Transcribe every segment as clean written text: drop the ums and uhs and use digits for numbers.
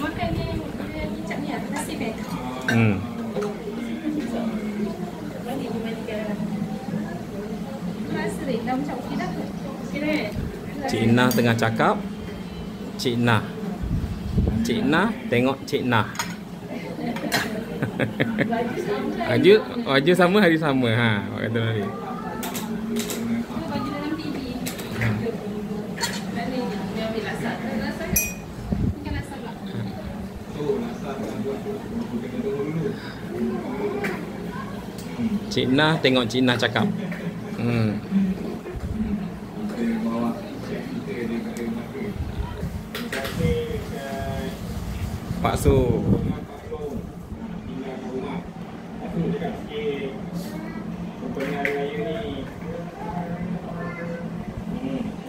Makan ni kicap ni lah, nasi kan? Rasa ni, dah macam okey dah. Okey dah. Cik Nah tengah cakap. Cik Nah. Cik Nah tengok Cik Nah. Baju sama, hari sama. Ha, awak kata tadi. Baju dalam TV. Dan ni dia ambil lasak. Lasak kan? Bukan lasak pula. Cik Nah tengok Cik Nah cakap. Pak Su.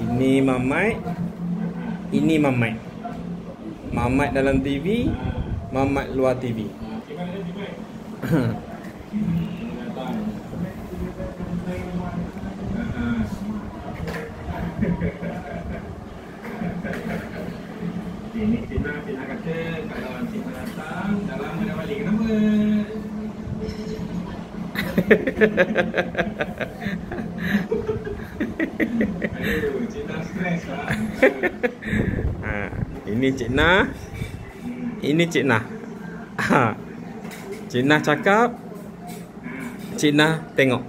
Ini Mamat. Ini Mamat. Mamat dalam TV, Mamat luar TV. Ini Cina kata kalau Cina datang dalam mana balik kenapa? Aduh, Cina stres lah. Ini Cik Nah. Ini Cik Nah. Cik Nah cakap. Cik Nah tengok.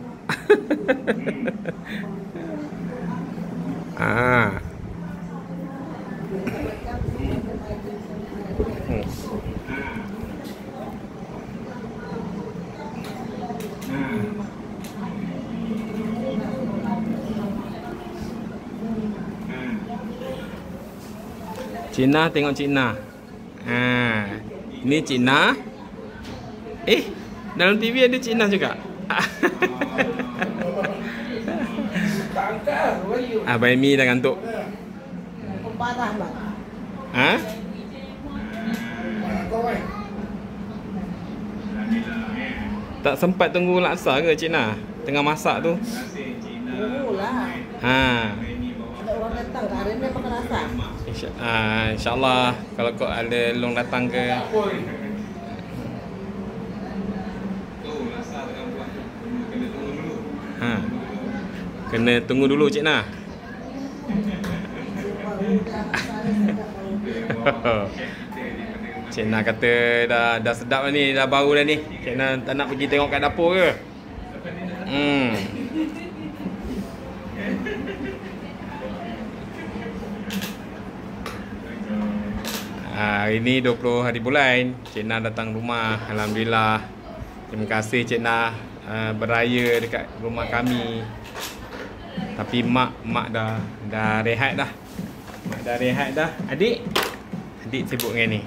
Cik Nah tengok Cik Nah. Ini Cik Nah. Dalam TV ada Cik Nah juga. Abang Amy dah ngantuk. Tak sempat tunggu laksa ke Cik Nah? Tengah masak tu. Tunggulah. Ada orang datang ke hari ni makan rasa. InsyaAllah kalau kau ada long datang ke. Kena tunggu dulu Cik Nah. Cik Nah kata dah sedap dah ni, dah bau dah ni. Cik Nah tak nak pergi tengok kat dapur ke? Hari ni 20 hari bulan Cik Nah datang rumah. Alhamdulillah. Terima kasih Cik Nah beraya dekat rumah kami. Tapi mak dah rehat dah. Mak dah rehat dah. Adik sibuk dengan ni.